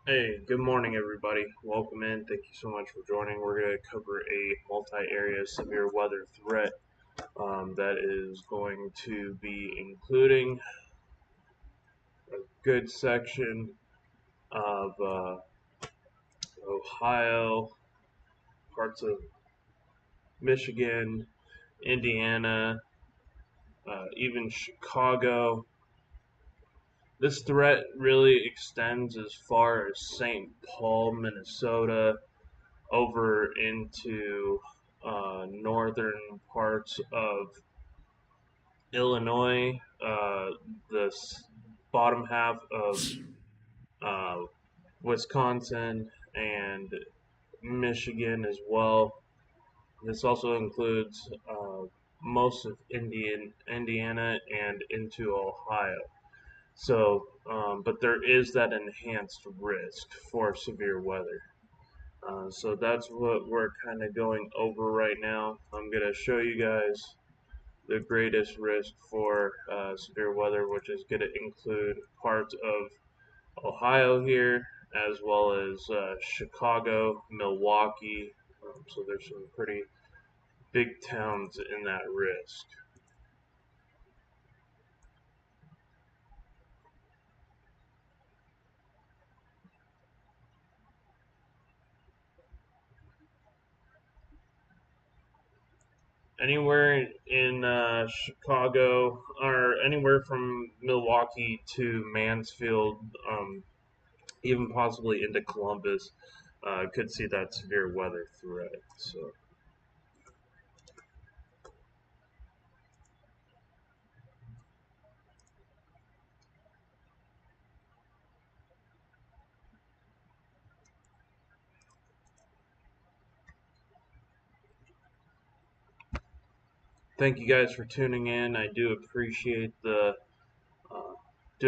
Hey, good morning, everybody. Welcome in. Thank you so much for joining. We're going to cover a multi-area severe weather threat that is going to be including a good section of Ohio, parts of Michigan, Indiana, even Chicago. This threat really extends as far as St. Paul, Minnesota, over into northern parts of Illinois, the bottom half of uh, Wisconsin, and Michigan as well. This also includes most of Indiana and into Ohio. So, but there is that enhanced risk for severe weather. So that's what we're kind of going over right now. I'm going to show you guys the greatest risk for severe weather, which is going to include parts of Ohio here, as well as Chicago, Milwaukee. So there's some pretty big towns in that risk. Anywhere in Chicago, or anywhere from Milwaukee to Mansfield, even possibly into Columbus, could see that severe weather threat. So thank you guys for tuning in. I uh, do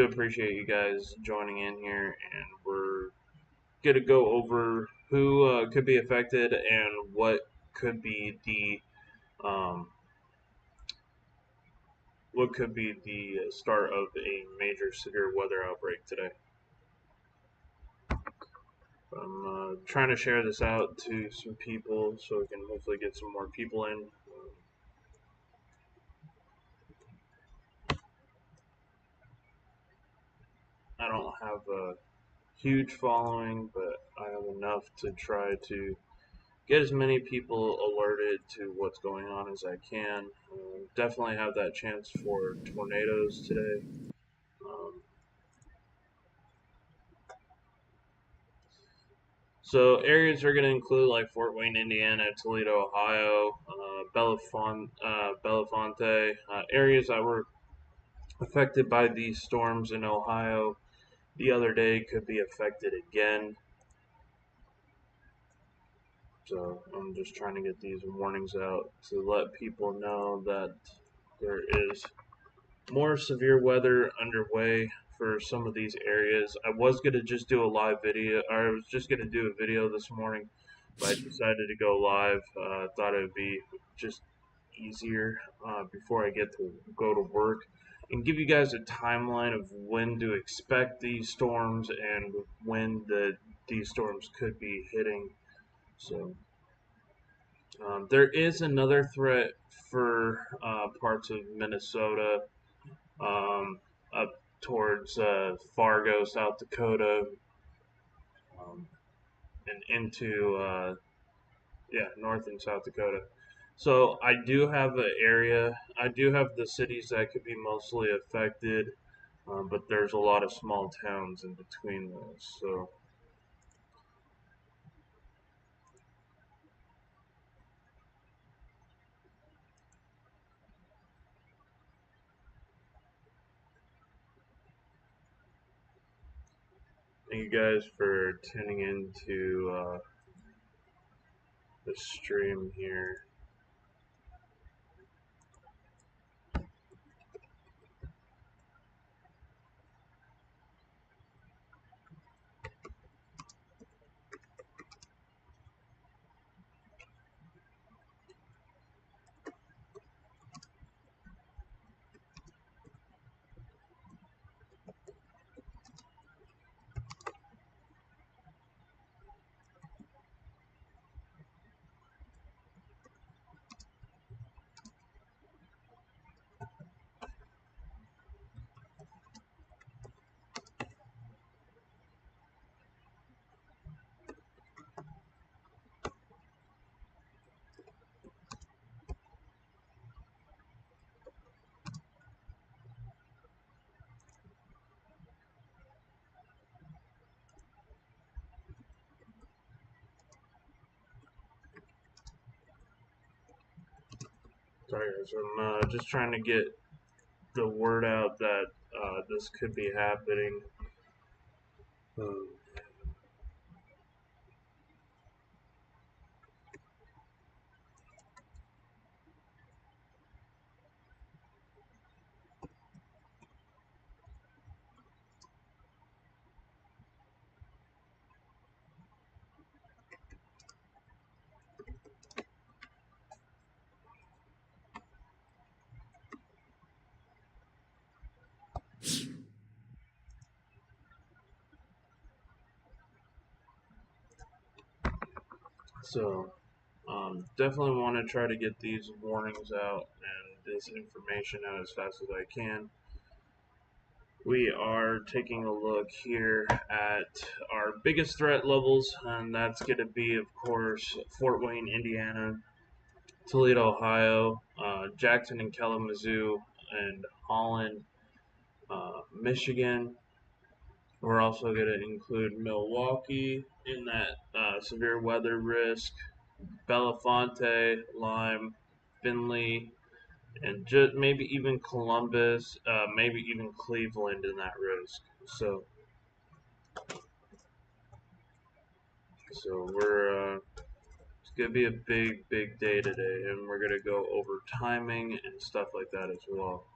appreciate you guys joining in here, and we're gonna go over who could be affected and um, what could be the start of a major severe weather outbreak today. I'm trying to share this out to some people so we can hopefully get some more people in. I don't have a huge following, but I have enough to try to get as many people alerted to what's going on as I can. Definitely have that chance for tornadoes today. Um, so areas are going to include like Fort Wayne, Indiana, Toledo, Ohio, Belafonte, areas that were affected by these storms in Ohio the other day could be affected again. So I'm just trying to get these warnings out to let people know that there is more severe weather underway for some of these areas. I was gonna just do a live video, or I was just gonna do a video this morning, but I decided to go live. Thought it would be just easier before I get to go to work and give you guys a timeline of when to expect these storms and when these storms could be hitting. So there is another threat for parts of Minnesota, up towards Fargo, South Dakota, um, and into North and South Dakota. So I do have an area. I do have the cities that could be mostly affected, but there's a lot of small towns in between those. So thank you guys for tuning in to the stream here. Sorry guys, I'm just trying to get the word out that this could be happening. Um, so definitely want to try to get these warnings out and this information out as fast as I can. We are taking a look here at our biggest threat levels, and that's going to be, of course, Fort Wayne, Indiana, Toledo, Ohio, Jackson and Kalamazoo, and Holland, Michigan. We're also going to include Milwaukee in that severe weather risk, Belafonte, Lyme, Findlay, and just maybe even Columbus, maybe even Cleveland in that risk. So it's gonna be a big day today, and we're gonna go over timing and stuff like that as well.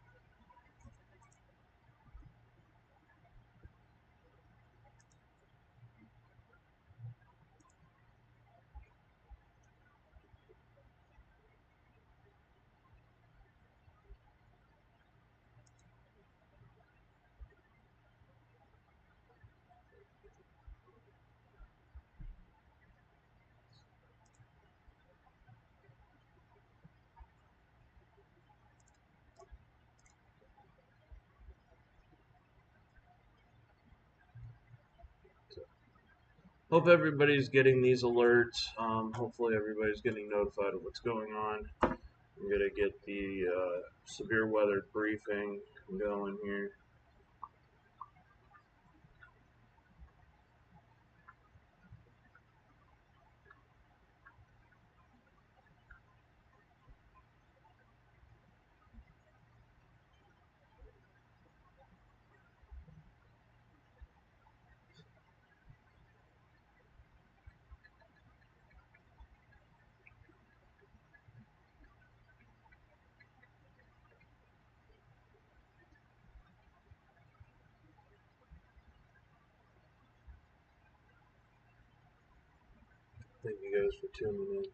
Hope everybody's getting these alerts. Hopefully everybody's getting notified of what's going on. I'm gonna get the severe weather briefing going here. Thank you guys for tuning in.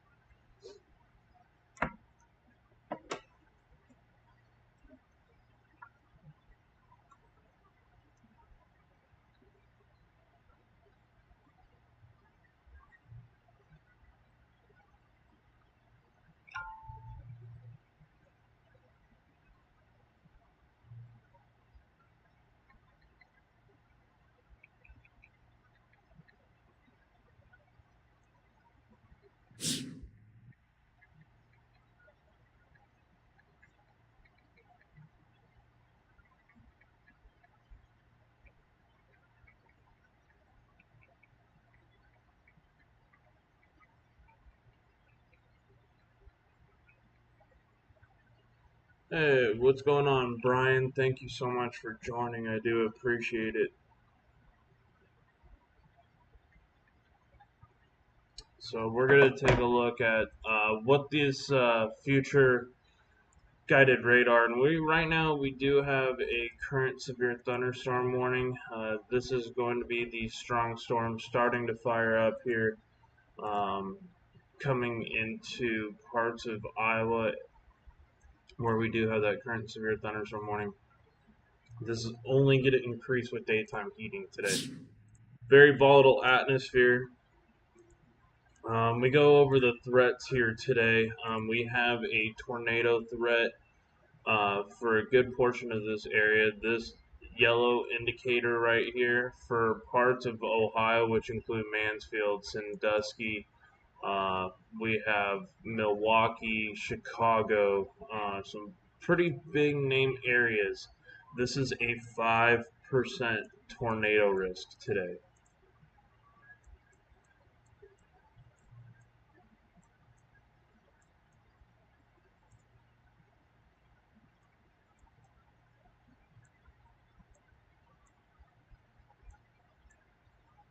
Hey, what's going on, Brian? Thank you so much for joining. I do appreciate it. So we're gonna take a look at what this future guided radar, and we right now we do have a current severe thunderstorm warning. This is going to be the strong storm starting to fire up here, um, coming into parts of Iowa where we do have that current severe thunderstorm warning. This is only going to increase with daytime heating today. Very volatile atmosphere. We go over the threats here today. We have a tornado threat for a good portion of this area. This yellow indicator right here for parts of Ohio, which include Mansfield, Sandusky. We have Milwaukee, Chicago, some pretty big name areas. This is a 5% tornado risk today.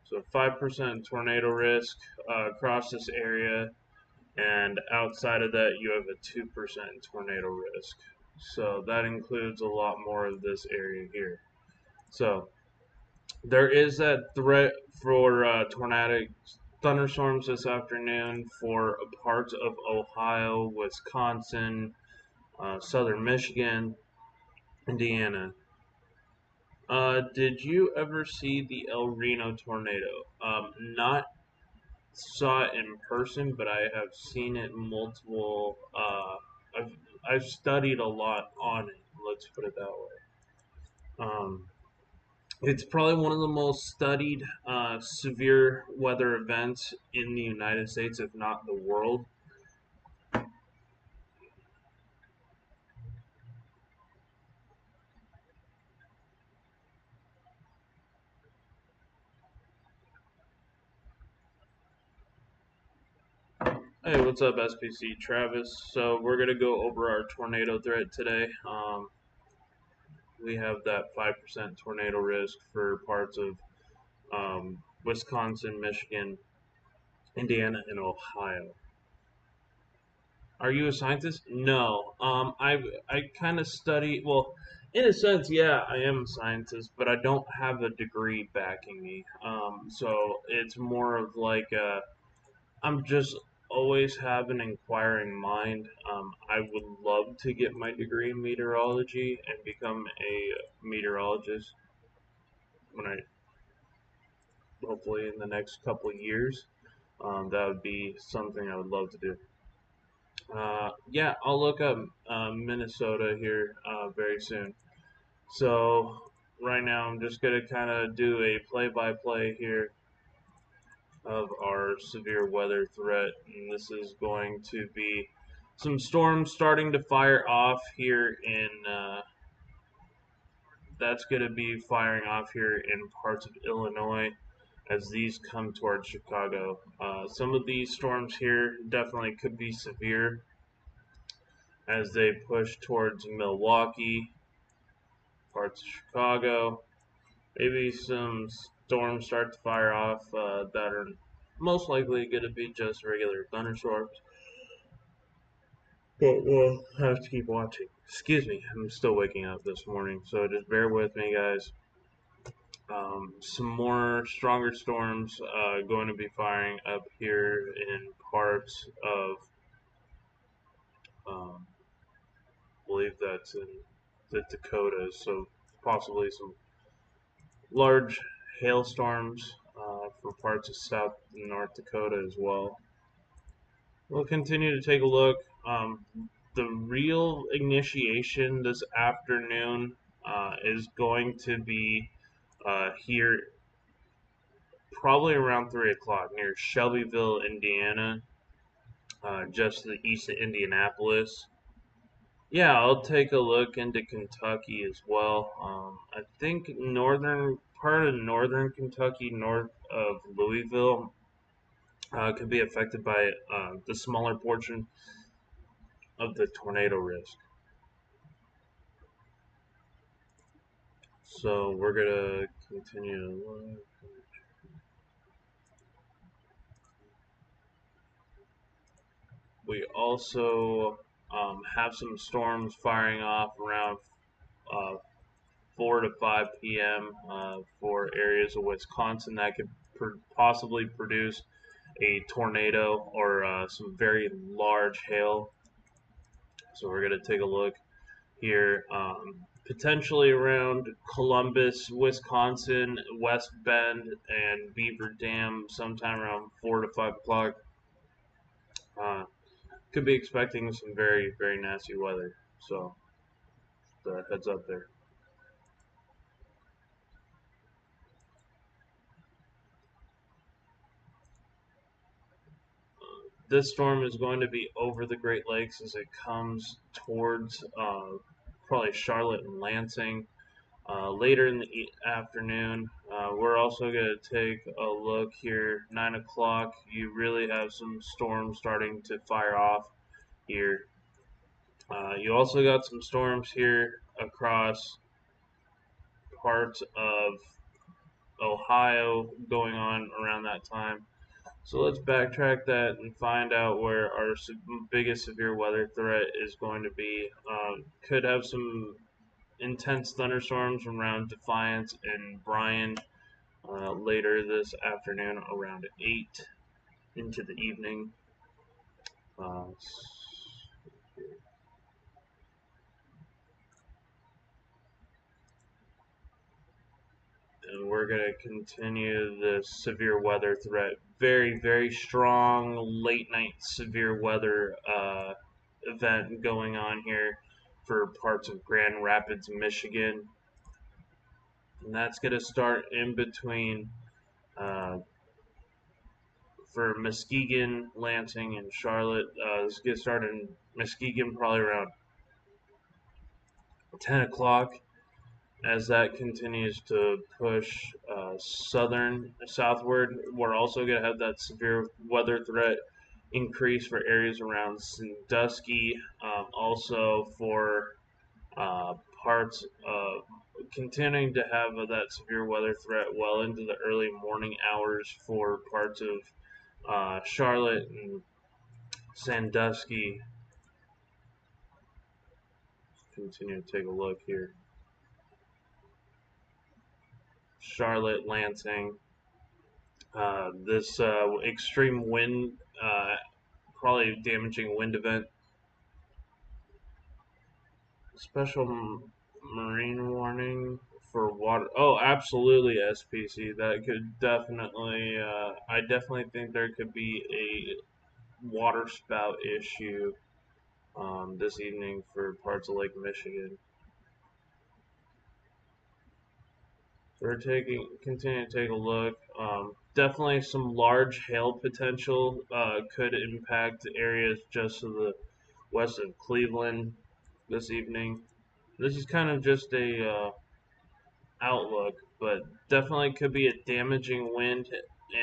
So 5% tornado risk across this area, and outside of that, you have a 2% tornado risk. So that includes a lot more of this area here. So there is that threat for tornadic thunderstorms this afternoon for parts of Ohio, Wisconsin, southern Michigan, Indiana. Did you ever see the El Reno tornado? Not saw it in person, but I have seen it multiple. I've I've studied a lot on it. Let's put it that way. It's probably one of the most studied severe weather events in the United States, if not the world. Hey, what's up, SPC Travis? So we're gonna go over our tornado threat today. We have that 5% tornado risk for parts of Wisconsin, Michigan, Indiana, and Ohio. Are you a scientist? No. I kind of study. Well, in a sense, yeah, I am a scientist, but I don't have a degree backing me. So it's more of like I'm just always have an inquiring mind. I would love to get my degree in meteorology and become a meteorologist when I hopefully in the next couple of years. That would be something I would love to do. Yeah, I'll look up Minnesota here very soon. So right now I'm just gonna kind of do a play-by-play here of our severe weather threat, and this is going to be some storms starting to fire off here in. That's going to be firing off here in parts of Illinois as these come towards Chicago. Some of these storms here definitely could be severe as they push towards Milwaukee, parts of Chicago. Maybe some storms start to fire off that are most likely going to be just regular thunderstorms. But we'll have to keep watching. Excuse me, I'm still waking up this morning, so just bear with me, guys. Some more stronger storms going to be firing up here in parts of, I believe that's in the Dakotas, so possibly some large hailstorms for parts of South and North Dakota as well. We'll continue to take a look. The real initiation this afternoon is going to be here probably around 3 o'clock near Shelbyville, Indiana, just to the east of Indianapolis. Yeah, I'll take a look into Kentucky as well. I think northern part of northern Kentucky, north of Louisville, could be affected by the smaller portion of the tornado risk. So we're gonna continue. We also have some storms firing off around uh, 4 to 5 p.m. For areas of Wisconsin that could possibly produce a tornado or some very large hail. So we're going to take a look here. Potentially around Columbus, Wisconsin, West Bend, and Beaver Dam sometime around 4 to 5 o'clock. Could be expecting some very, very nasty weather. So, the heads up there. This storm is going to be over the Great Lakes as it comes towards probably Charlotte and Lansing later in the afternoon. We're also going to take a look here. 9 o'clock, you really have some storms starting to fire off here. You also got some storms here across parts of Ohio going on around that time. So let's backtrack that and find out where our biggest severe weather threat is going to be. Could have some intense thunderstorms around Defiance and Bryan later this afternoon around 8 into the evening. Uh, and we're going to continue the severe weather threat. Very, very strong late night severe weather event going on here for parts of Grand Rapids, Michigan. And that's going to start in between uh, for Muskegon, Lansing, and Charlotte. This gets started in Muskegon probably around 10 o'clock as that continues to push southward. We're also going to have that severe weather threat increase for areas around Sandusky, also for uh, parts of continuing to have that severe weather threat well into the early morning hours for parts of Charlotte and Sandusky. Continue to take a look here. Charlotte, Lansing. This extreme wind, probably damaging wind event. Special marine warning for water. Oh, absolutely, SPC. That could definitely. I definitely think there could be a water spout issue this evening for parts of Lake Michigan. So we're continue to take a look. Definitely some large hail potential could impact areas just to the west of Cleveland this evening. This is kind of just a outlook, but definitely could be a damaging wind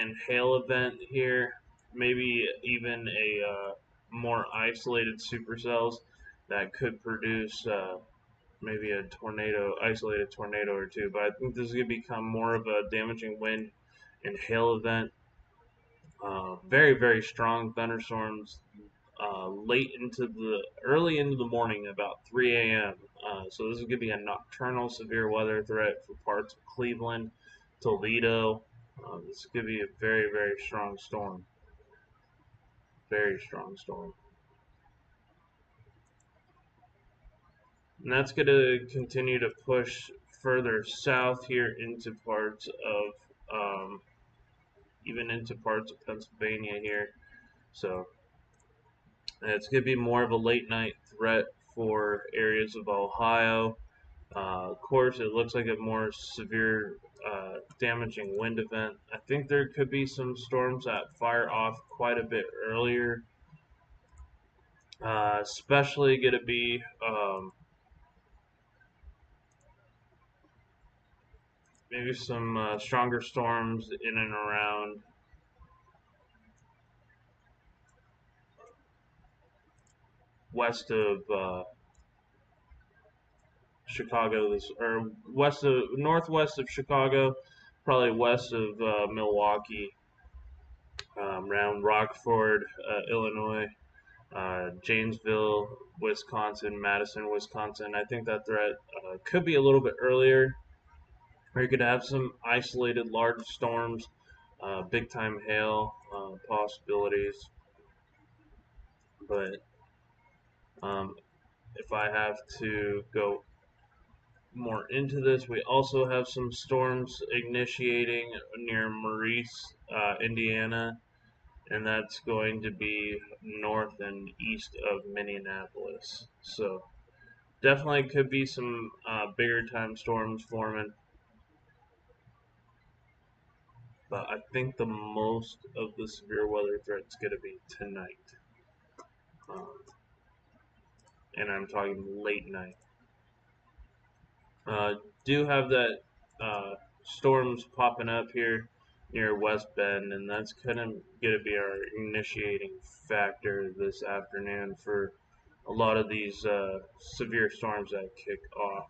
and hail event here. Maybe even a more isolated supercells that could produce maybe a isolated tornado or two. But I think this is going to become more of a damaging wind and hail event. Very, very strong thunderstorms early into the morning, about 3 a.m. So this is going to be a nocturnal severe weather threat for parts of Cleveland, Toledo. This is going to be a very, very strong storm. Very strong storm. And that's going to continue to push further south here into parts of, even into parts of Pennsylvania here. So it's going to be more of a late night threat for areas of Ohio. Of course, it looks like a more severe, damaging wind event. I think there could be some storms that fire off quite a bit earlier. Especially going to be maybe some stronger storms in and around west of Chicago, or northwest of Chicago, probably west of Milwaukee, around Rockford, Illinois, Janesville, Wisconsin, Madison, Wisconsin. I think that threat could be a little bit earlier, or you could have some isolated large storms, big time hail possibilities. But um, if I have to go more into this, we also have some storms initiating near Maurice, Indiana, and that's going to be north and east of Minneapolis. So definitely could be some bigger time storms forming, but I think the most of the severe weather threat is going to be tonight, um, and I'm talking late night. Do have that storms popping up here near West Bend, and that's kind of going to be our initiating factor this afternoon for a lot of these severe storms that kick off.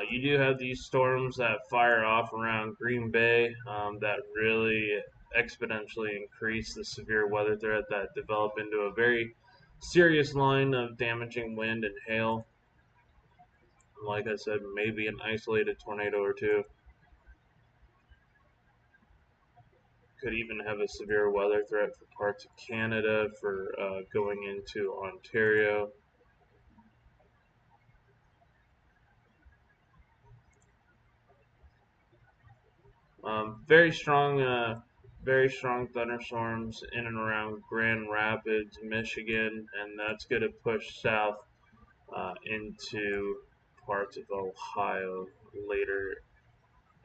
You do have these storms that fire off around Green Bay that really exponentially increase the severe weather threat that develop into a very serious line of damaging wind and hail. Like I said, maybe an isolated tornado or two. Could even have a severe weather threat for parts of Canada, for going into Ontario. Very strong thunderstorms in and around Grand Rapids, Michigan, and that's going to push south into parts of Ohio later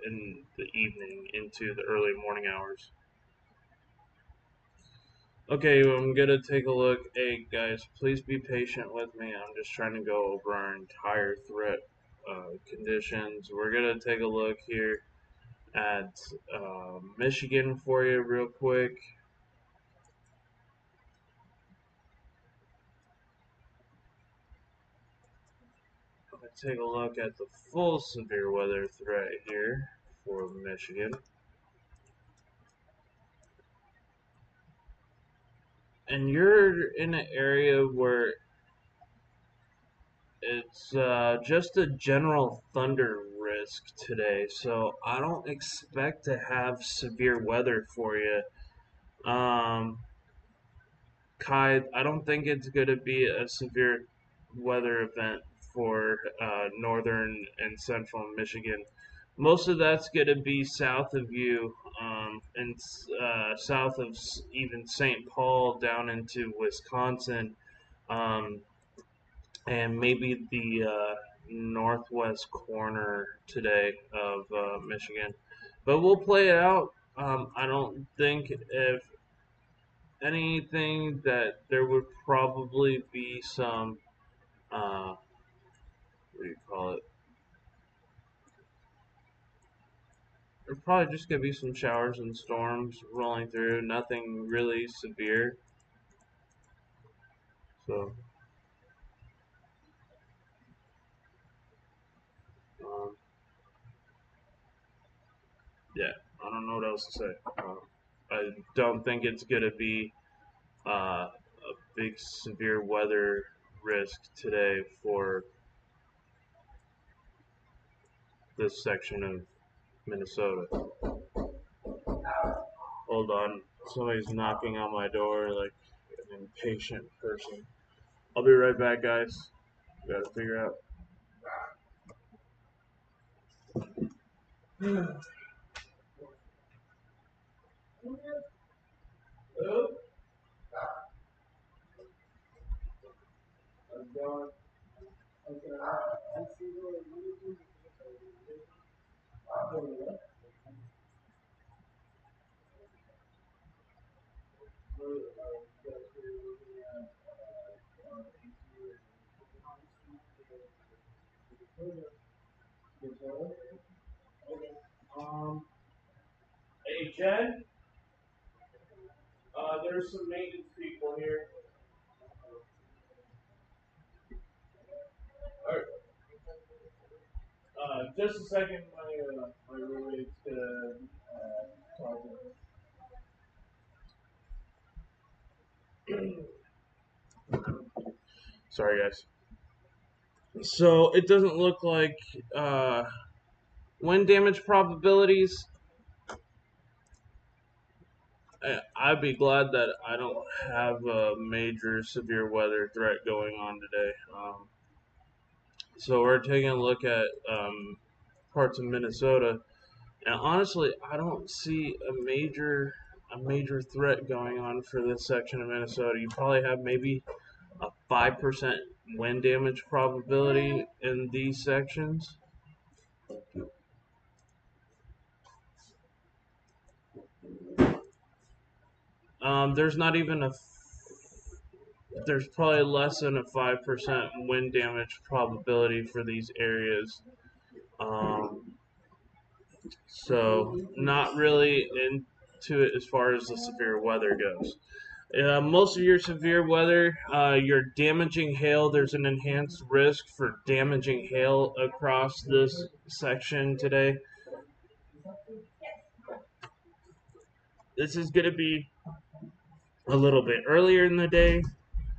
in the evening into the early morning hours. Okay, I'm gonna take a look. Hey guys, please be patient with me. I'm just trying to go over our entire threat conditions. We're gonna take a look here at Michigan for you real quick. Let's take a look at the full severe weather threat here for Michigan. And you're in an area where it's just a general thunder risk today, so I don't expect to have severe weather for you. Um, Kai, I don't think it's going to be a severe weather event for northern and central Michigan. Most of that's going to be south of you, and south of even St. Paul down into Wisconsin. Um, and maybe the northwest corner today of Michigan. But we'll play it out. I don't think, if anything, that there would probably be some, what do you call it? There's probably just going to be some showers and storms rolling through, nothing really severe. So, um, yeah, I don't know what else to say. I don't think it's going to be a big severe weather risk today for this section of Minnesota. Hold on, somebody's knocking on my door like an impatient person. I'll be right back, guys. Gotta figure out. Um, hey Jen, there's some maintenance people here. All right, just a second. My roommate's gonna talk to me. Sorry, guys. So it doesn't look like wind damage probabilities. I'd be glad that I don't have a major severe weather threat going on today. So we're taking a look at parts of Minnesota, and honestly, I don't see a major threat going on for this section of Minnesota. You probably have maybe a 5% wind damage probability in these sections. There's not even there's probably less than a 5% wind damage probability for these areas. Um, so not really into it as far as the severe weather goes. Most of your severe weather, your damaging hail, there's an enhanced risk for damaging hail across this section today. This is going to be a little bit earlier in the day.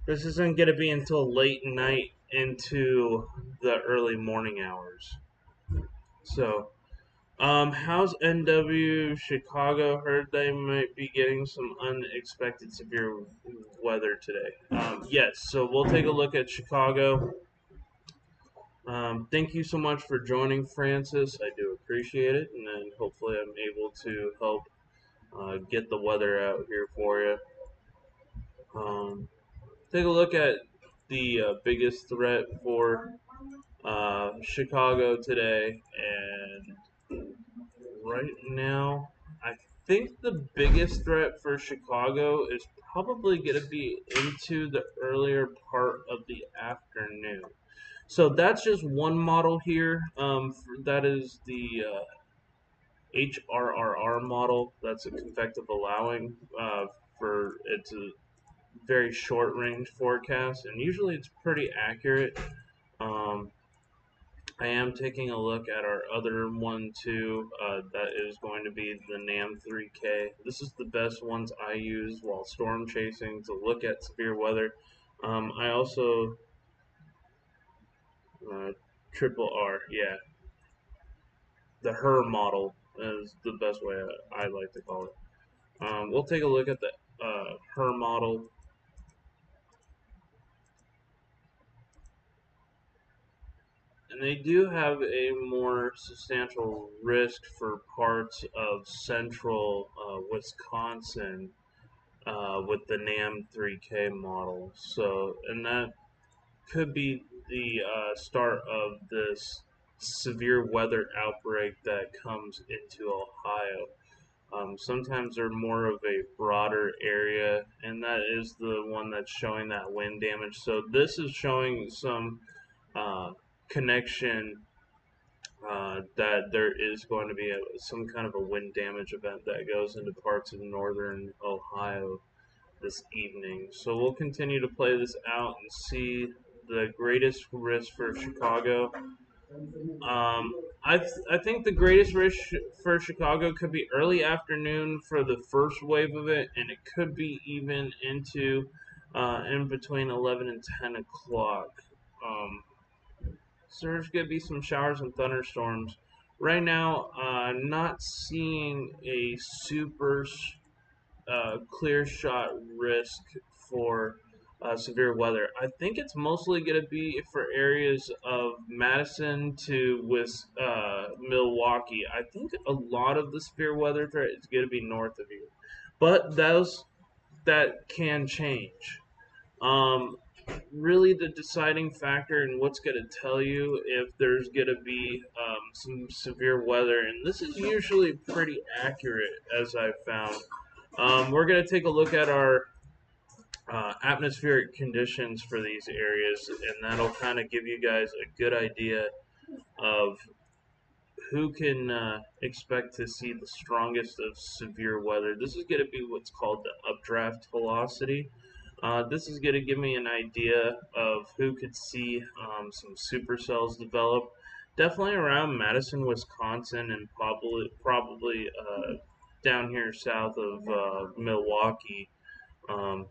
This isn't going to be until late night into the early morning hours. So, how's NW Chicago? Heard they might be getting some unexpected severe weather today. Yes, so we'll take a look at Chicago. Thank you so much for joining, Francis. I do appreciate it, and then hopefully I'm able to help get the weather out here for you. Take a look at the biggest threat for Chicago today, and right now, I think the biggest threat for Chicago is probably going to be into the earlier part of the afternoon. So that's just one model here. That is the HRRR model. That's a convective allowing for it's a very short range forecast, and usually it's pretty accurate. Um, I am taking a look at our other one too. That is going to be the NAM 3K. This is the best ones I use while storm chasing to look at severe weather. I also triple R, yeah, the HER model is the best way I like to call it. We'll take a look at the HER model. And they do have a more substantial risk for parts of central Wisconsin with the NAM 3K model. So, and that could be the start of this severe weather outbreak that comes into Ohio. Sometimes they're more of a broader area, and that is the one that's showing that wind damage. So this is showing some uh, connection that there is going to be some kind of a wind damage event that goes into parts of northern Ohio this evening. So we'll continue to play this out and see the greatest risk for Chicago. I think the greatest risk for Chicago could be early afternoon for the first wave of it, and it could be even into in between 11 and 10 o'clock. Um, so there's going to be some showers and thunderstorms. Right now, not seeing a super clear shot risk for severe weather. I think it's mostly going to be for areas of Madison to with Milwaukee. I think a lot of the severe weather threat is going to be north of you, but that can change. Um, Really, the deciding factor and what's going to tell you if there's going to be some severe weather, and this is usually pretty accurate as I've found. We're going to take a look at our atmospheric conditions for these areas, and that'll kind of give you guys a good idea of who can expect to see the strongest of severe weather. This is going to be what's called the updraft velocity. This is going to give me an idea of who could see some supercells develop. Definitely around Madison, Wisconsin, and probably down here south of Milwaukee. Um,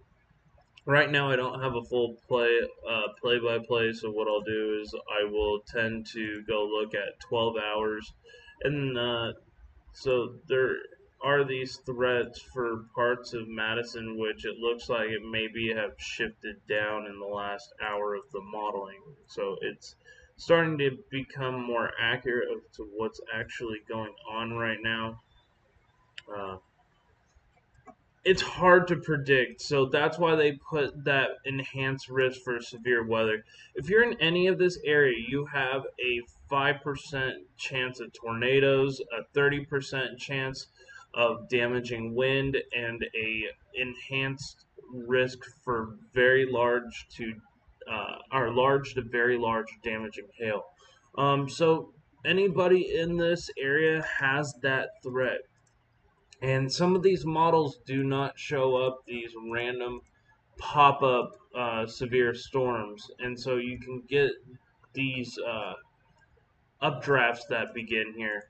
right now, I don't have a full play by play. So what I'll do is I will tend to go look at 12 hours, and so there are these threats for parts of Madison, which it looks like it maybe have shifted down in the last hour of the modeling. So it's starting to become more accurate as to what's actually going on right now. Uh, it's hard to predict, so that's why they put that enhanced risk for severe weather. If you're in any of this area, you have a 5% chance of tornadoes, a 30% chance of damaging wind, and a enhanced risk for very large to or large to very large damaging hail. So anybody in this area has that threat. And some of these models do not show up these random pop-up severe storms, and so you can get these updrafts that begin here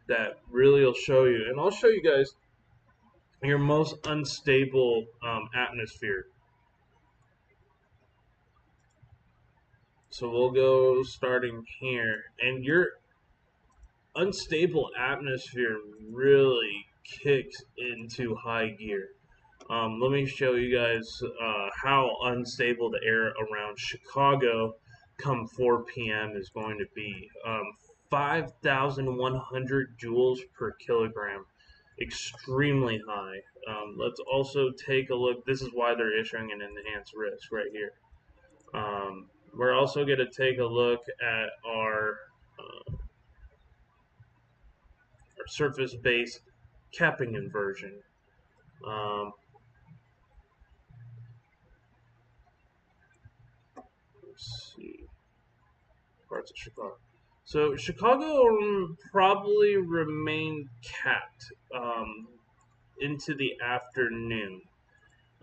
that really will show you. And I'll show you guys your most unstable atmosphere. So we'll go starting here, and your unstable atmosphere really kicks into high gear. Let me show you guys how unstable the air around Chicago come 4 p.m. is going to be. 5,100 joules per kilogram. Extremely high. Let's also take a look. This is why they're issuing an enhanced risk right here. We're also going to take a look at our surface-based capping inversion. Let's see. Parts of Chicago. So Chicago will probably remain capped into the afternoon.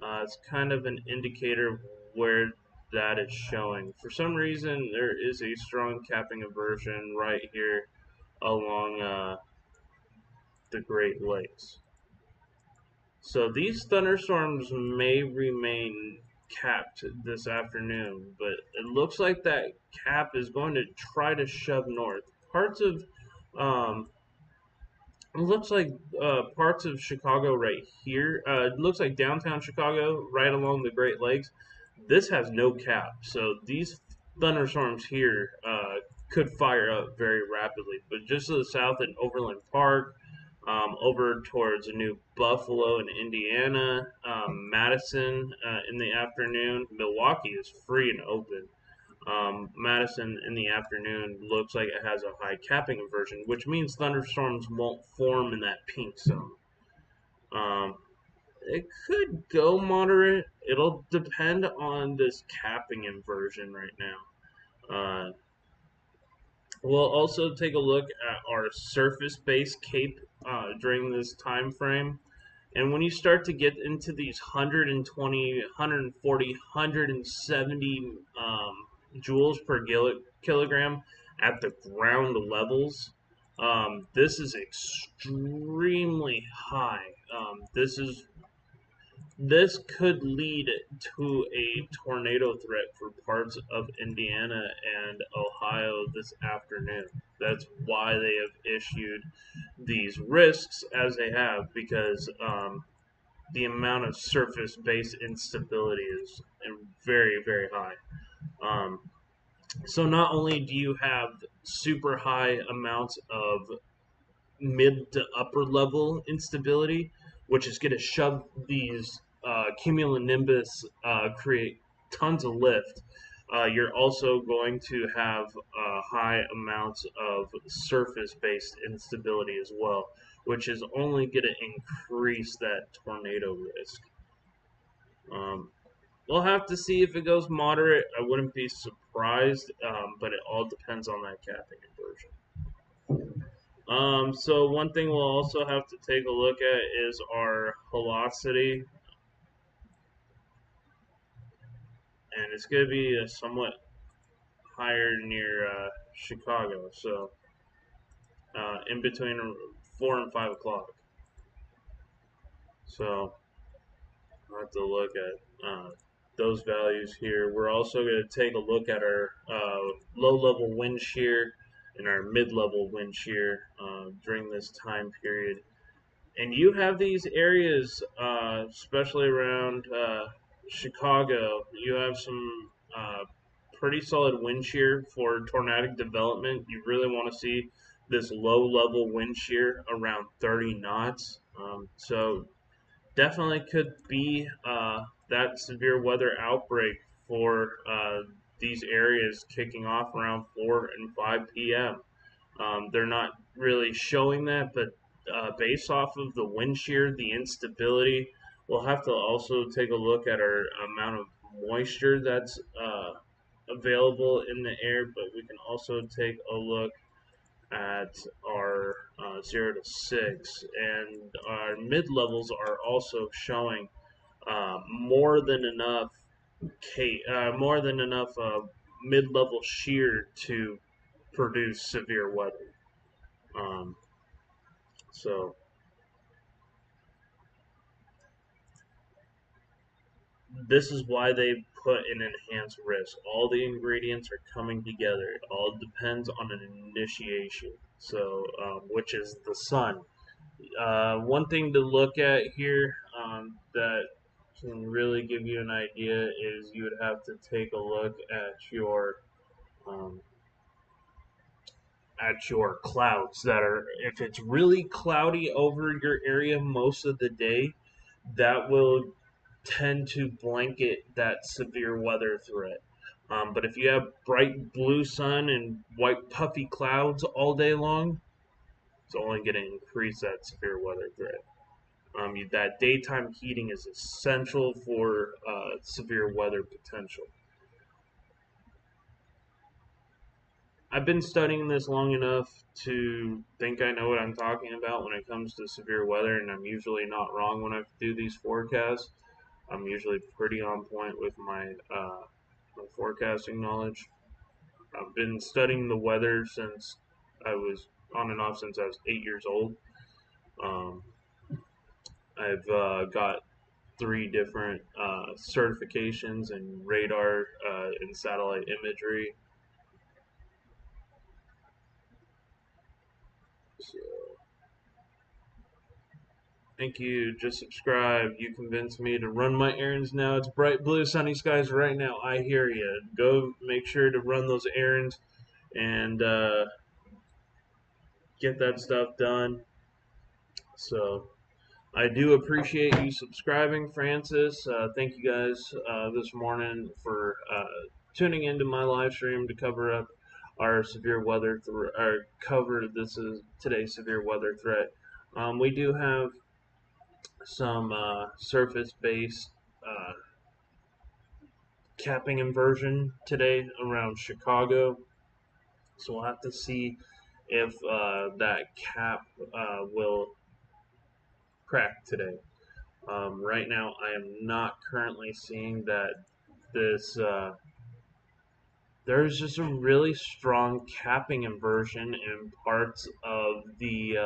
It's kind of an indicator of where that is showing. For some reason, there is a strong capping inversion right here along the Great Lakes. So these thunderstorms may remain capped this afternoon, but it looks like that cap is going to try to shove north. Parts of it looks like parts of Chicago right here. It looks like downtown Chicago, right along the Great Lakes. This has no cap, so these thunderstorms here could fire up very rapidly. But just to the south in Overland Park, over towards New Buffalo in Indiana, Madison in the afternoon. Milwaukee is free and open. Madison in the afternoon looks like it has a high capping inversion, which means thunderstorms won't form in that pink zone. It could go moderate. It'll depend on this capping inversion right now. We'll also take a look at our surface-based cape during this time frame. And when you start to get into these 120, 140, 170 joules per kilogram at the ground levels, this is extremely high. This could lead to a tornado threat for parts of Indiana and Ohio this afternoon. That's why they have issued these risks as they have, because the amount of surface-based instability is very, very high. Um, so not only do you have super high amounts of mid to upper level instability, which is going to shove these cumulonimbus, create tons of lift. You're also going to have high amounts of surface-based instability as well, which is only going to increase that tornado risk. We'll have to see if it goes moderate. I wouldn't be surprised, but it all depends on that capping inversion. So one thing we'll also have to take a look at is our velocity, and it's going to be somewhat higher near Chicago, so in between 4 and 5 o'clock. So I'll have to look at those values here. We're also going to take a look at our low-level wind shear and our mid-level wind shear during this time period. And you have these areas, especially around Chicago, you have some pretty solid wind shear for tornadic development. You really want to see this low-level wind shear around 30 knots. So definitely could be that severe weather outbreak for these areas kicking off around 4 and 5 p.m. They're not really showing that, but based off of the wind shear, the instability, we'll have to also take a look at our amount of moisture that's available in the air, but we can also take a look at our 0 to 6, and our mid levels are also showing more than enough mid-level shear to produce severe weather. Um, so this is why they put an enhanced risk. All the ingredients are coming together. It all depends on an initiation. So, which is the sun. One thing to look at here that can really give you an idea is you would have to take a look um, at your clouds that are, if it's really cloudy over your area most of the day, that will tend to blanket that severe weather threat. But if you have bright blue sun and white puffy clouds all day long, it's only going to increase that severe weather threat. That daytime heating is essential for severe weather potential. I've been studying this long enough to think I know what I'm talking about when it comes to severe weather, and I'm usually not wrong when I do these forecasts. I'm usually pretty on point with my forecasting knowledge. I've been studying the weather since I was on and off since I was 8 years old. Um, I've got three different certifications in radar and satellite imagery. So, thank you. Just subscribe. You convinced me to run my errands now. It's bright blue, sunny skies right now. I hear you. Go make sure to run those errands and get that stuff done. So, I do appreciate you subscribing, Francis. Thank you guys this morning for tuning into my live stream to cover up our severe weather cover. This is today's severe weather threat. We do have some surface-based capping inversion today around Chicago, so we'll have to see if that cap will crack today. Right now, I am not currently seeing that this. There's just a really strong capping inversion in parts of the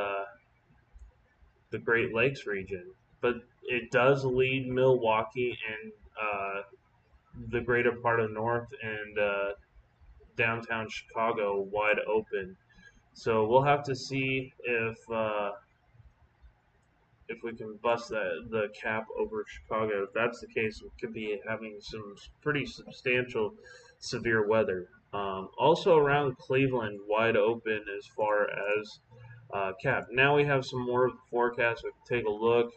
Great Lakes region, but it does lead Milwaukee and the greater part of North and downtown Chicago wide open. So we'll have to see if we can bust the cap over Chicago. If that's the case, we could be having some pretty substantial severe weather. Also around Cleveland, wide open as far as cap. Now we have some more of the forecast. We can take a look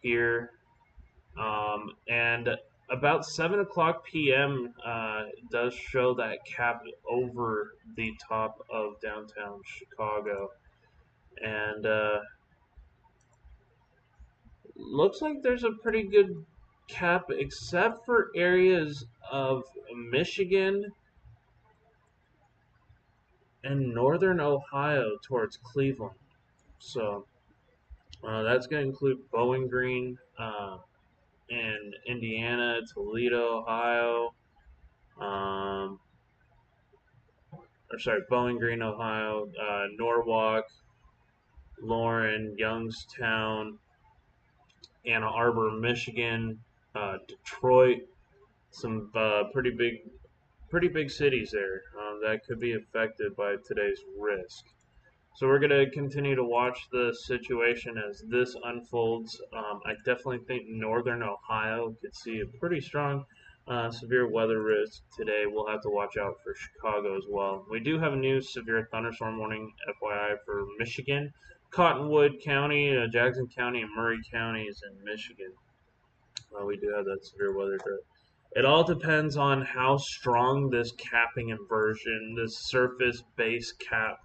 here. And about 7 o'clock p.m. Does show that cap over the top of downtown Chicago. And looks like there's a pretty good cap, except for areas of Michigan and northern Ohio towards Cleveland. So that's going to include Bowling Green and Indiana, Toledo, Ohio. Bowling Green, Ohio, Norwalk, Lauren, Youngstown, Ann Arbor, Michigan, Detroit. Some pretty big cities there that could be affected by today's risk. So we're going to continue to watch the situation as this unfolds. I definitely think northern Ohio could see a pretty strong severe weather risk today. We'll have to watch out for Chicago as well. We do have a new severe thunderstorm warning, FYI, for Michigan, Cottonwood County, Jackson County, and Murray counties in Michigan. We do have that severe weather threat. It all depends on how strong this capping inversion, this surface base cap.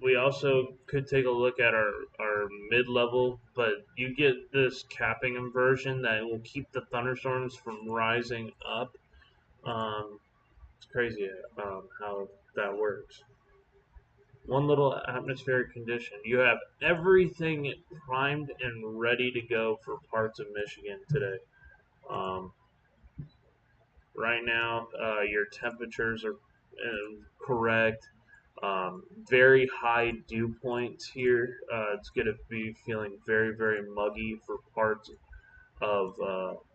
We also could take a look at our mid-level, but you get this capping inversion that will keep the thunderstorms from rising up. It's crazy how that works. one little atmospheric condition. You have everything primed and ready to go for parts of Michigan today. Um, right now, your temperatures are correct. Very high dew points here. It's going to be feeling very, very muggy for parts of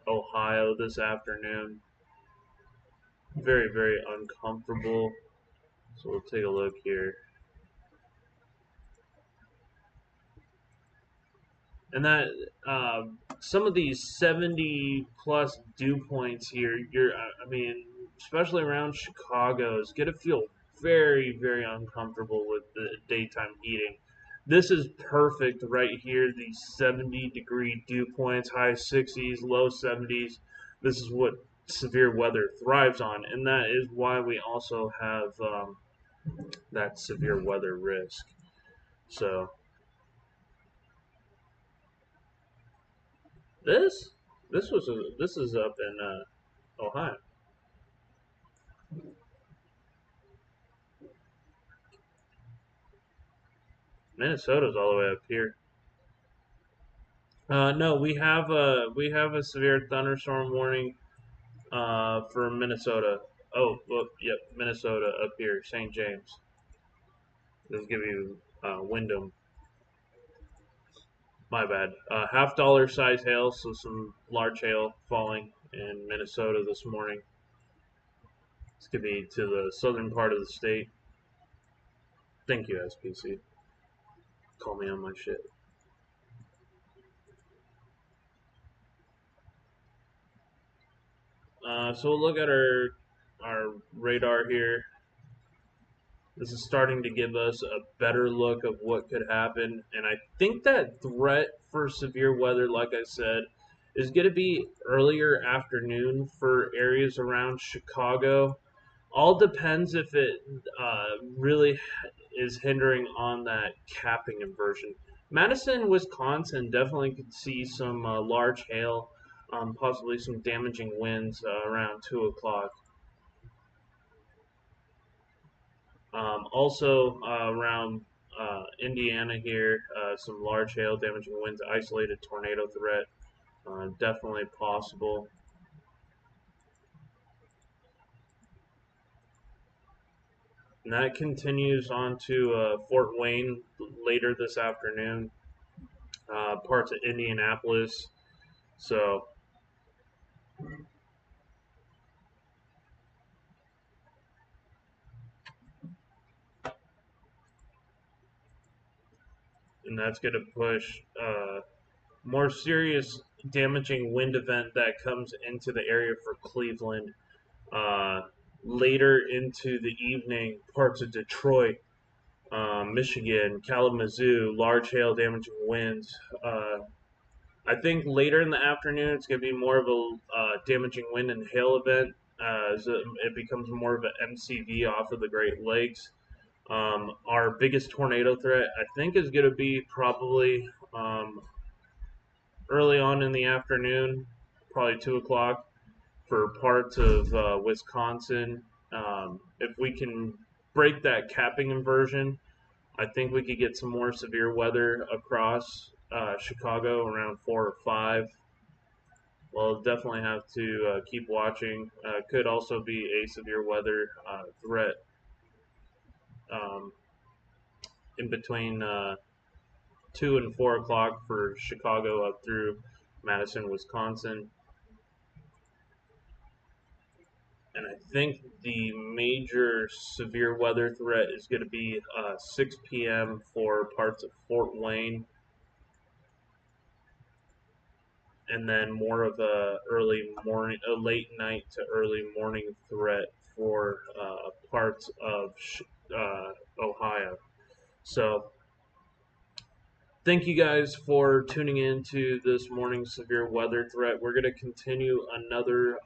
Ohio this afternoon. Very, very uncomfortable. So we'll take a look here. And that some of these 70 plus dew points here, I mean, especially around Chicago, is going to feel very, very uncomfortable with the daytime heating. This is perfect right here. These 70-degree dew points, high 60s, low 70s. This is what severe weather thrives on, and that is why we also have that severe weather risk. So this this is up in Ohio. Minnesota's all the way up here. No, we have a severe thunderstorm warning for Minnesota. Oh, well, yep, Minnesota up here, St. James. Let's give you Wyndham. My bad. Half-dollar size hail, so some large hail falling in Minnesota this morning. It's gonna be to the southern part of the state. Thank you, SPC. Call me on my shit. So we'll look at our radar here. This is starting to give us a better look of what could happen. And I think that threat for severe weather, like I said, is going to be earlier afternoon for areas around Chicago. All depends if it really is hindering on that capping inversion. Madison, Wisconsin definitely could see some large hail, possibly some damaging winds around 2 o'clock. Also, around Indiana here, some large hail, damaging winds, isolated tornado threat, definitely possible. And that continues on to Fort Wayne later this afternoon, parts of Indianapolis. So, and that's going to push more serious damaging wind event that comes into the area for Cleveland. Uh, Later into the evening, parts of Detroit, Michigan, Kalamazoo, large hail damaging winds. I think later in the afternoon, it's going to be more of a damaging wind and hail event as it becomes more of an MCV off of the Great Lakes. Our biggest tornado threat, I think, is going to be probably early on in the afternoon, probably 2 o'clock for parts of Wisconsin. If we can break that capping inversion, I think we could get some more severe weather across Chicago around 4 or 5. We'll definitely have to keep watching. Could also be a severe weather threat um, in between 2 and 4 o'clock for Chicago up through Madison, Wisconsin. And I think the major severe weather threat is going to be 6 p.m. for parts of Fort Wayne, and then more of a late night to early morning threat for parts of Ohio. So thank you guys for tuning in to this morning's severe weather threat. We're going to continue another,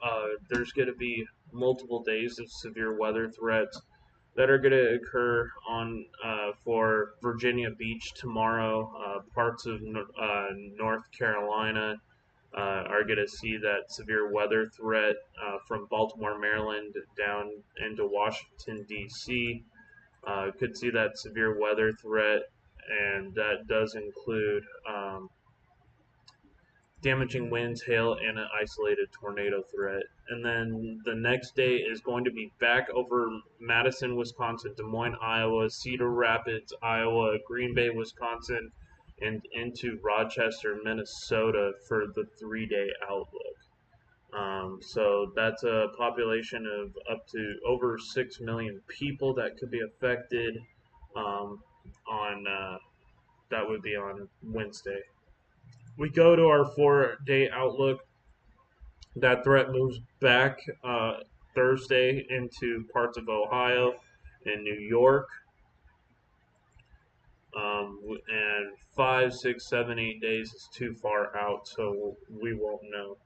there's going to be multiple days of severe weather threats that are going to occur on for Virginia Beach tomorrow. Parts of North Carolina are going to see that severe weather threat from Baltimore, Maryland, down into Washington, D.C. Could see that severe weather threat, and that does include damaging winds, hail, and an isolated tornado threat. And then the next day is going to be back over Madison, Wisconsin, Des Moines, Iowa, Cedar Rapids, Iowa, Green Bay, Wisconsin, and into Rochester, Minnesota for the 3 day outlook. So that's a population of up to over 6 million people that could be affected on that would be on Wednesday. We go to our 4 day outlook. That threat moves back Thursday into parts of Ohio and New York. And 5, 6, 7, 8 days is too far out, so we won't know.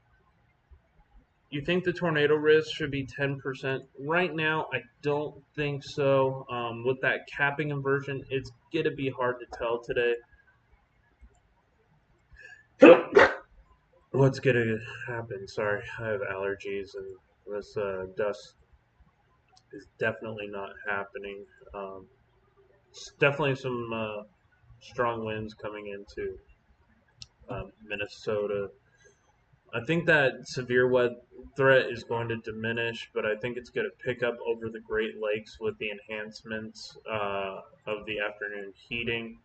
You think the tornado risk should be 10%? Right now, I don't think so. With that capping inversion, it's going to be hard to tell today. What's going to happen? Sorry, I have allergies, and this dust is definitely not happening. Definitely some strong winds coming into Minnesota. I think that severe weather threat is going to diminish, but I think it's going to pick up over the Great Lakes with the enhancements of the afternoon heating.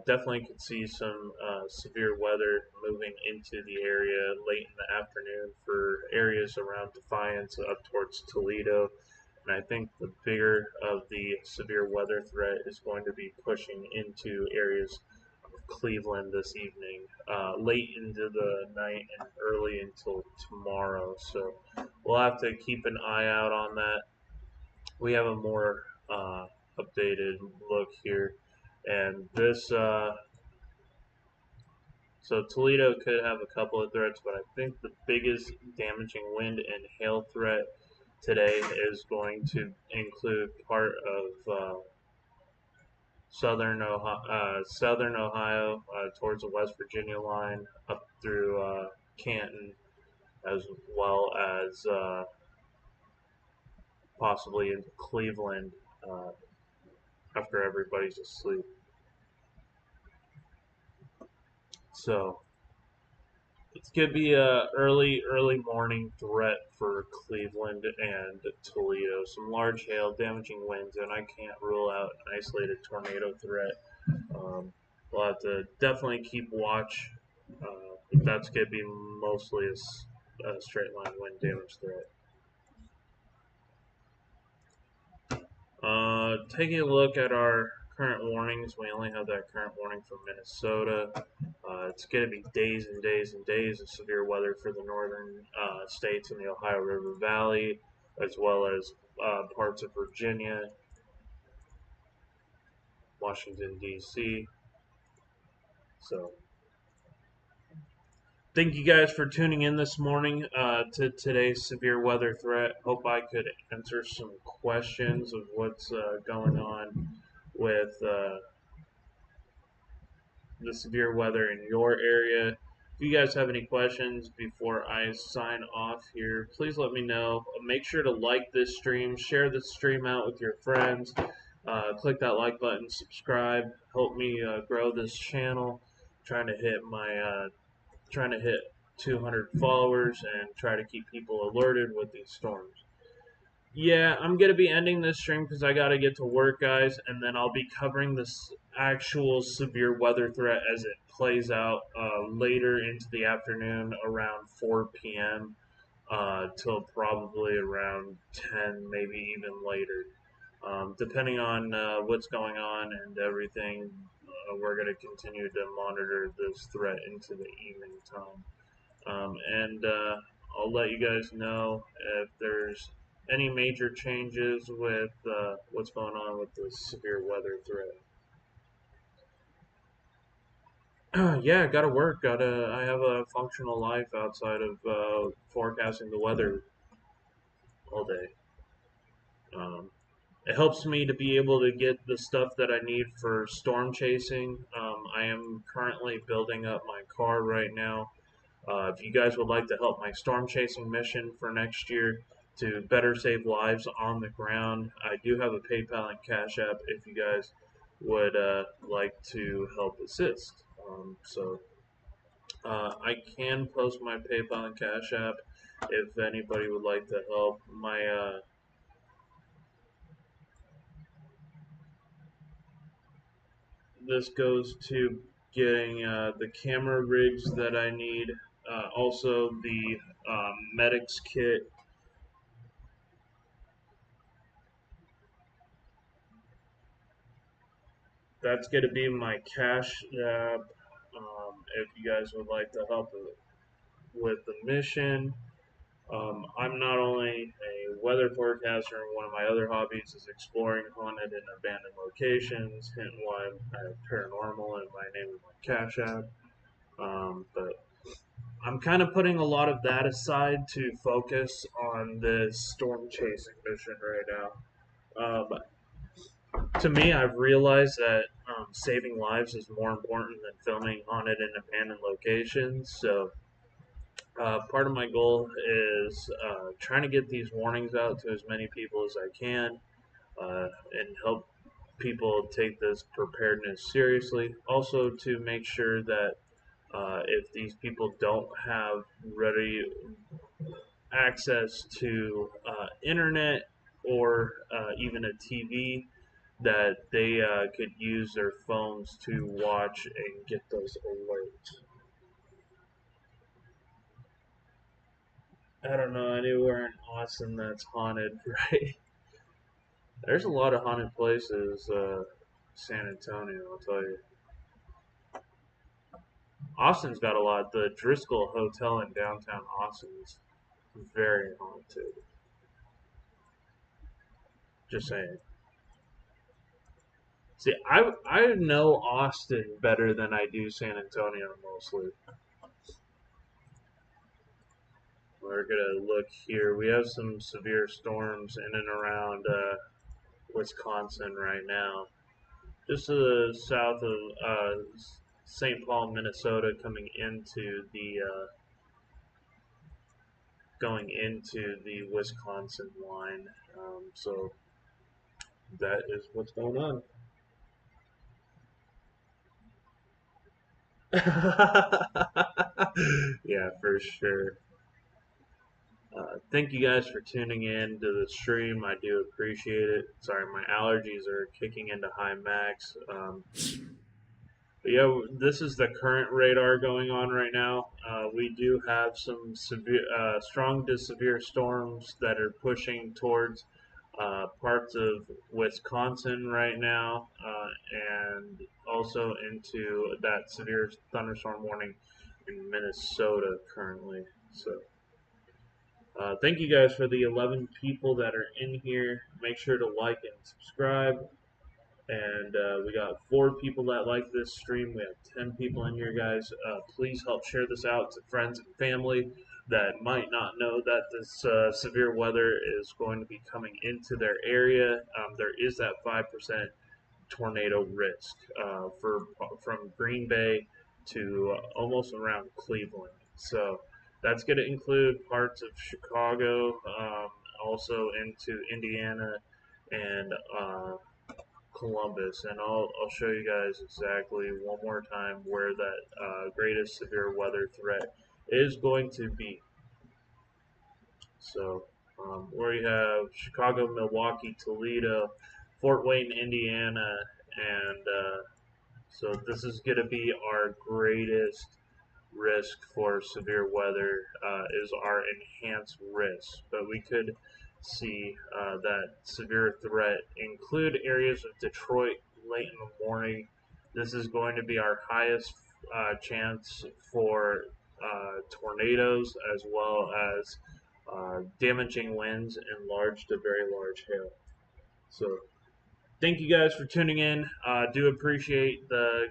Definitely could see some severe weather moving into the area late in the afternoon for areas around Defiance up towards Toledo. And I think the bigger of the severe weather threat is going to be pushing into areas of Cleveland this evening, late into the night and early until tomorrow. So we'll have to keep an eye out on that. We have a more updated look here. And this, so Toledo could have a couple of threats, but I think the biggest damaging wind and hail threat today is going to include part of southern Ohio towards the West Virginia line up through Canton, as well as possibly into Cleveland after everybody's asleep. So it's going to be a early morning threat for Cleveland and Toledo. Some large hail, damaging winds, and I can't rule out an isolated tornado threat. We'll have to definitely keep watch. But that's going to be mostly a straight line wind damage threat. Taking a look at our current warnings, we only have that current warning from Minnesota. It's going to be days and days and days of severe weather for the northern states in the Ohio River Valley, as well as parts of Virginia, Washington, D.C. So, thank you guys for tuning in this morning to today's severe weather threat. Hope I could answer some questions of what's going on with the severe weather in your area. If you guys have any questions before I sign off here, please let me know. Make sure to like this stream, share this stream out with your friends. Click that like button, subscribe, help me grow this channel. Trying to hit 200 followers and try to keep people alerted with these storms. Yeah, I'm going to be ending this stream because I got to get to work, guys, and then I'll be covering this actual severe weather threat as it plays out later into the afternoon around 4 p.m. Till probably around 10, maybe even later. Depending on what's going on and everything, we're going to continue to monitor this threat into the evening time. And I'll let you guys know if there's any major changes with what's going on with the severe weather threat. Yeah, gotta work. I have a functional life outside of forecasting the weather all day. It helps me to be able to get the stuff that I need for storm chasing. I am currently building up my car right now. If you guys would like to help my storm chasing mission for next year, to better save lives on the ground. I do have a PayPal and Cash App if you guys would like to help assist. I can post my PayPal and Cash App if anybody would like to help. This goes to getting the camera rigs that I need, also the medics kit. That's going to be my Cash App. If you guys would like to help with the mission. I'm not only a weather forecaster, and one of my other hobbies is exploring haunted and abandoned locations, hence why I have paranormal in my name and my Cash App. But I'm kind of putting a lot of that aside to focus on this storm chasing mission right now. To me, I've realized that saving lives is more important than filming haunted and abandoned locations. So part of my goal is trying to get these warnings out to as many people as I can and help people take this preparedness seriously. Also, to make sure that if these people don't have ready access to internet or even a TV, that they could use their phones to watch and get those alerts. I don't know anywhere in Austin that's haunted, right? There's a lot of haunted places, San Antonio, I'll tell you. Austin's got a lot. The Driscoll Hotel in downtown Austin is very haunted. Just saying. See, I know Austin better than I do San Antonio mostly. We're gonna look here. We have some severe storms in and around Wisconsin right now. Just to the south of St. Paul, Minnesota, going into the Wisconsin line. So that is what's going on. Yeah, for sure. Thank you guys for tuning in to the stream. I do appreciate it. Sorry, my allergies are kicking into high max. But yeah, this is the current radar going on right now. We do have some strong to severe storms that are pushing towards parts of Wisconsin right now, and also into that severe thunderstorm warning in Minnesota currently. So, thank you guys for the 11 people that are in here. Make sure to like and subscribe. And we got 4 people that like this stream. We have 10 people in here, guys. Please help share this out to friends and family that might not know that this severe weather is going to be coming into their area. There is that 5% tornado risk from Green Bay to almost around Cleveland. So that's going to include parts of Chicago, also into Indiana and Columbus, and I'll show you guys exactly one more time where that greatest severe weather threat is going to be. So, where you have Chicago, Milwaukee, Toledo, Fort Wayne, Indiana, and so this is going to be our greatest risk for severe weather is our enhanced risk, but we could see that severe threat include areas of Detroit late in the morning. This is going to be our highest chance for tornadoes as well as damaging winds and large to very large hail. So thank you guys for tuning in. Do appreciate the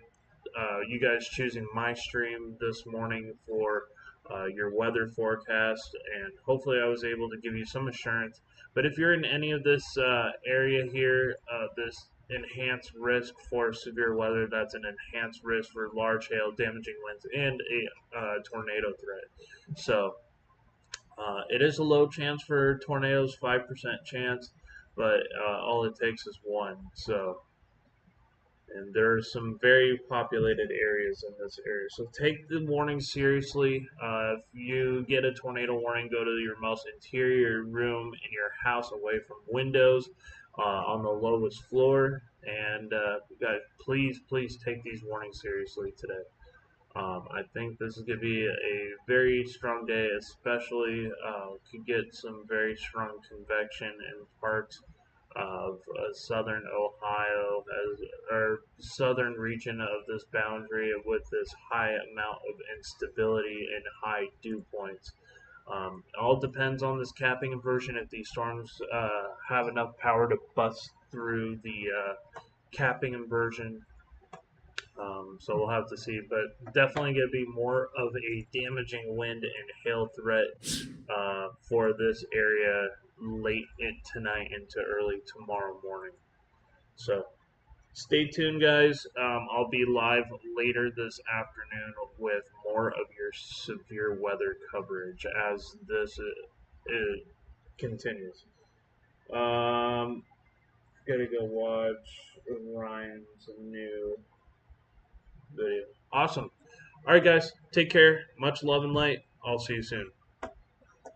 you guys choosing my stream this morning for your weather forecast, and hopefully I was able to give you some assurance. But if you're in any of this area here, this enhanced risk for severe weather, that's an enhanced risk for large hail, damaging winds, and a tornado threat. So It is a low chance for tornadoes, 5% chance, but all it takes is one. So, and there are some very populated areas in this area. So take the warning seriously. If you get a tornado warning, go to your most interior room in your house, away from windows, on the lowest floor. And guys, please take these warnings seriously today. I think this is going to be a very strong day, especially could get some very strong convection in parts of southern Ohio, as or southern region of this boundary with this high amount of instability and high dew points. All depends on this capping inversion. If these storms have enough power to bust through the capping inversion, so we'll have to see, but definitely going to be more of a damaging wind and hail threat for this area late tonight into early tomorrow morning. So stay tuned, guys. I'll be live later this afternoon with more of your severe weather coverage as this continues. Gotta go watch Ryan's new video. Awesome. All right, guys. Take care. Much love and light. I'll see you soon.